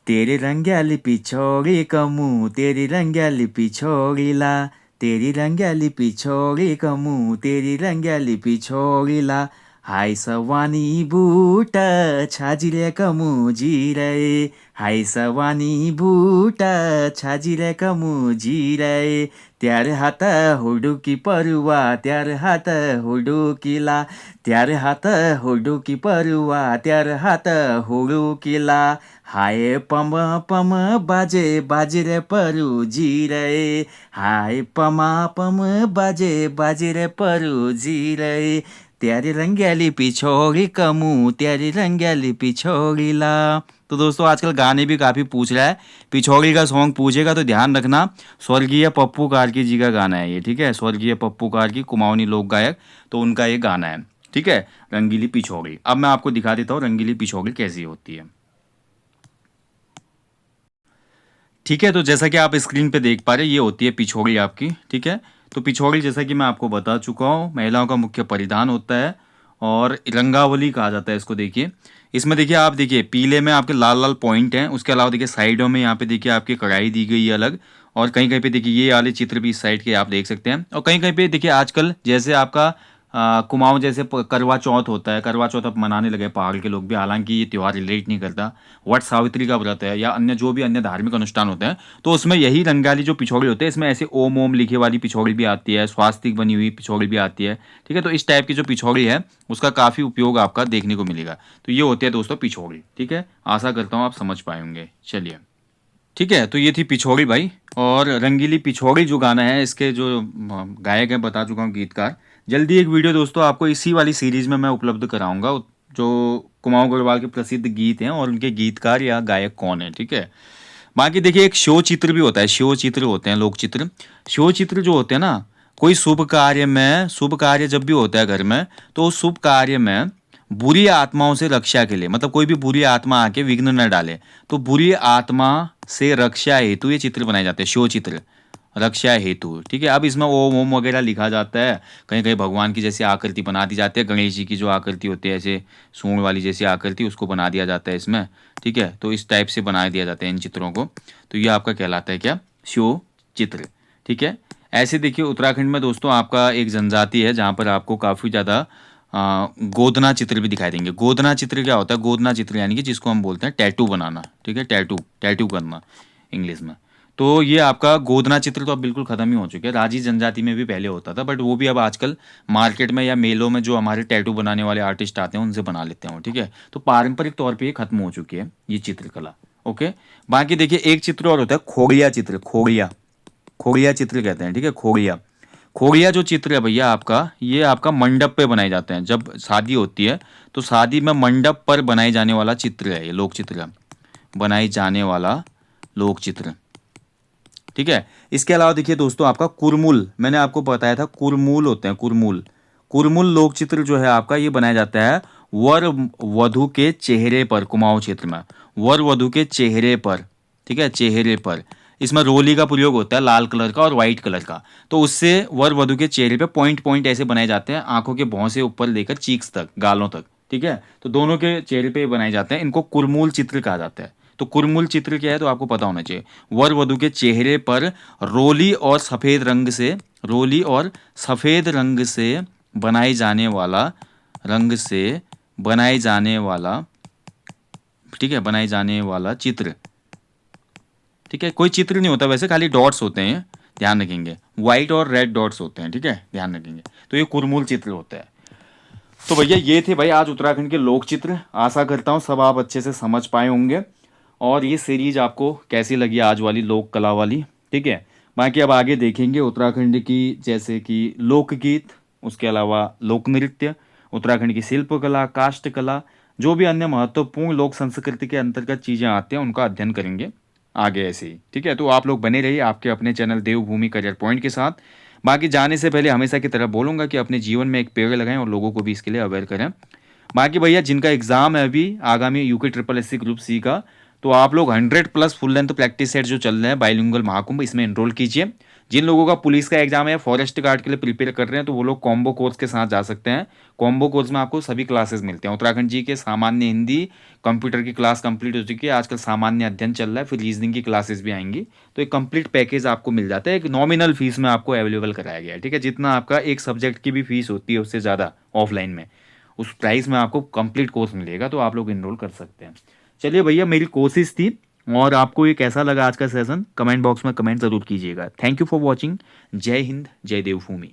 तेरी रंगयाली पिछोड़ी कमू, तेरी रंगयाली पिछोड़ी ला, तेरी रंगयाली पिछोड़ी कमू, तेरी रंगयाली पिछोड़ी ला, हाय सवानी बूटा छाजिले कमू जीरे, हाय सवानी बूटा छाजिले कमू जीरे, त्यार हात हुडुकी परुवा, त्यार हात हुडुकीला, त्यार हात हुडुकी परुवा, त्यार हात हुडुकीला, हाय पम पम बाजे बाजे रे परू जी रे, हाय पमा पम बाजे बाजे रे परू जी रे, त्यारी रंगयाली पिछोड़ी कमू, त्यारी रंगयाली पिछोड़ी ला। तो दोस्तों आजकल गाने भी काफ़ी पूछ रहा है, पिछोड़ी का सॉन्ग पूछेगा तो ध्यान रखना, स्वर्गीय पप्पू कार्की जी का गाना है ये, ठीक है, स्वर्गीय पप्पू कार्की कुमाऊनी लोक गायक, तो उनका ये गाना है, ठीक है, रंगीली पिछोड़ी। अब मैं आपको दिखा देता हूँ रंगीली पिछोड़ी कैसी होती है। ठीक है, तो जैसा कि आप स्क्रीन पे देख पा रहे हैं, ये होती है पिछोड़ी आपकी, ठीक है। तो पिछोड़ी जैसा कि मैं आपको बता चुका हूँ, महिलाओं का मुख्य परिधान होता है, और रंगावली कहा जाता है इसको। देखिए इसमें, देखिए आप देखिए पीले में आपके लाल लाल पॉइंट हैं, उसके अलावा देखिए साइडों में यहाँ पे देखिए आपकी कढ़ाई दी गई है अलग, और कहीं कहीं पे देखिए ये वाले चित्र भी इस साइड के आप देख सकते हैं। और कहीं कहीं पे देखिए आजकल जैसे आपका कुमाऊं जैसे करवा चौथ होता है, करवा चौथ अब मनाने लगे पहाड़ के लोग भी, हालांकि ये त्यौहार रिलेट नहीं करता। वट सावित्री का व्रत है या अन्य जो भी अन्य धार्मिक अनुष्ठान होते हैं, तो उसमें यही रंगाली जो पिछोड़ी होते हैं, इसमें ऐसे ओम ओम लिखे वाली पिछोड़ी भी आती है, स्वास्तिक बनी हुई पिछोड़ी भी आती है, ठीक है। तो इस टाइप की जो पिछोड़ी है उसका काफ़ी उपयोग आपका देखने को मिलेगा। तो ये होती है दोस्तों पिछोड़ी, ठीक है। आशा करता हूँ आप समझ पाएंगे। चलिए ठीक है, तो ये थी पिछोड़ी भाई। और रंगीली पिछोड़ी जो गाना है, इसके जो गायक हैं बता चुका हूँ, गीतकार। जल्दी एक वीडियो दोस्तों आपको इसी वाली सीरीज में मैं उपलब्ध कराऊंगा, जो कुमाऊं गढ़वाल के प्रसिद्ध गीत हैं और उनके गीतकार या गायक कौन है, ठीक है। बाकी देखिए एक शो चित्र भी होता है, शो चित्र होते हैं, लोक चित्र। शो चित्र जो होते हैं ना, कोई शुभ कार्य में, शुभ कार्य जब भी होता है घर में, तो उस शुभ कार्य में बुरी आत्माओं से रक्षा के लिए, मतलब कोई भी बुरी आत्मा आके विघ्न न डाले, तो बुरी आत्मा से रक्षा हेतु ये चित्र बनाए जाते हैं, शो चित्र, रक्षा हेतु, ठीक है। अब इसमें ओम ओम वगैरह लिखा जाता है, कहीं कहीं भगवान की जैसी आकृति बना दी जाती है, गणेश जी की जो आकृति होती है ऐसे सूंड वाली जैसी आकृति, उसको बना दिया जाता है इसमें, ठीक है। तो इस टाइप से बना दिया जाता है इन चित्रों को। तो ये आपका कहलाता है क्या, शो चित्र, ठीक है। ऐसे देखिए उत्तराखंड में दोस्तों आपका एक जनजाति है जहाँ पर आपको काफ़ी ज़्यादा गोदना चित्र भी दिखाई देंगे। गोदना चित्र क्या होता है? गोदना चित्र यानी कि जिसको हम बोलते हैं टैटू बनाना, ठीक है? टैटू टैटू करना इंग्लिश में। तो ये आपका गोदना चित्र तो अब बिल्कुल ख़त्म ही हो चुके हैं। राजी जनजाति में भी पहले होता था, बट वो भी अब आजकल मार्केट में या मेलों में जो हमारे टैटू बनाने वाले आर्टिस्ट आते हैं उनसे बना लेते हैं वो, ठीक है? तो पारंपरिक तौर पे ये खत्म हो चुकी है ये चित्रकला। ओके, बाकी देखिए एक चित्र और होता है खोड़िया चित्र। खोड़िया, खोड़िया चित्र कहते हैं, ठीक है? खोड़िया, खोड़िया जो चित्र है भैया आपका, ये आपका मंडप पे बनाए जाते हैं। जब शादी होती है तो शादी में मंडप पर बनाए जाने वाला चित्र है, ये लोक चित्र है, बनाई जाने वाला लोक चित्र, ठीक है? इसके अलावा देखिए दोस्तों आपका कुरमुल, मैंने आपको बताया था कुरमुल होते हैं, कुरमुल। कुरमुल लोक चित्र जो है आपका ये बनाया जाता है वर वधु के चेहरे पर, कुमाऊं क्षेत्र में वर वधु के चेहरे पर, ठीक है? चेहरे पर इसमें रोली का प्रयोग होता है, लाल कलर का और वाइट कलर का। तो उससे वर वधु के चेहरे पे पॉइंट पॉइंट ऐसे बनाए जाते हैं, आंखों के भौं से ऊपर लेकर चीक्स तक, गालों तक, ठीक है? तो दोनों के चेहरे पे बनाए जाते हैं, इनको कुरमुल चित्र कहा जाता है। तो कुरमुल चित्र क्या है तो आपको पता होना चाहिए। वर वधु के चेहरे पर रोली और सफेद रंग से, रोली और सफेद रंग से बनाई जाने वाला, रंग से बनाए जाने वाला, ठीक है? बनाए जाने वाला चित्र, ठीक है? कोई चित्र नहीं होता वैसे, खाली डॉट्स होते हैं, ध्यान रखेंगे, व्हाइट और रेड डॉट्स होते हैं, ठीक है? ध्यान रखेंगे। तो ये कुरमुल चित्र होता है। तो भैया ये थे भाई आज उत्तराखंड के लोक चित्र। आशा करता हूँ सब आप अच्छे से समझ पाए होंगे और ये सीरीज आपको कैसी लगी आज वाली लोक कला वाली, ठीक है? बाकी अब आगे देखेंगे उत्तराखंड की, जैसे कि लोकगीत, उसके अलावा लोक नृत्य, उत्तराखंड की शिल्पकला, काष्ठ कला, जो भी अन्य महत्वपूर्ण लोक संस्कृति के अंतर्गत चीज़ें आती हैं उनका अध्ययन करेंगे आगे ऐसे ही, ठीक है? तो आप लोग बने रहिए आपके अपने चैनल देवभूमि करियर पॉइंट के साथ। बाकी जाने से पहले हमेशा की तरह बोलूँगा कि अपने जीवन में एक पेड़ लगाएं और लोगों को भी इसके लिए अवेयर करें। बाकी भैया जिनका एग्जाम है अभी आगामी UK triple SC group C का, तो आप लोग 100+ फुल लेंथ प्रैक्टिस सेट जो चल रहे हैं बाइलिंगुअल महाकुंभ, इसमें एनरोल कीजिए। जिन लोगों का पुलिस का एग्जाम है, फॉरेस्ट गार्ड के लिए प्रिपेयर कर रहे हैं, तो वो लोग कॉम्बो कोर्स के साथ जा सकते हैं। कॉम्बो कोर्स में आपको सभी क्लासेस मिलते हैं। उत्तराखंड जी के सामान्य हिंदी, कंप्यूटर की क्लास कंप्लीट हो चुकी है, आजकल सामान्य अध्ययन चल रहा है, फिर रीजनिंग की क्लासेस भी आएंगी। तो एक कंप्लीट पैकेज आपको मिल जाता है, एक नॉमिनल फीस में आपको अवेलेबल कराया गया है, ठीक है? जितना आपका एक सब्जेक्ट की भी फीस होती है उससे ज़्यादा ऑफलाइन में, उस प्राइस में आपको कंप्लीट कोर्स मिलेगा, तो आप लोग इनरोल कर सकते हैं। चलिए भैया मेरी कोशिश थी, और आपको ये कैसा लगा आज का सेशन कमेंट बॉक्स में कमेंट ज़रूर कीजिएगा। Thank you for watching. जय हिंद, जय देवभूमि।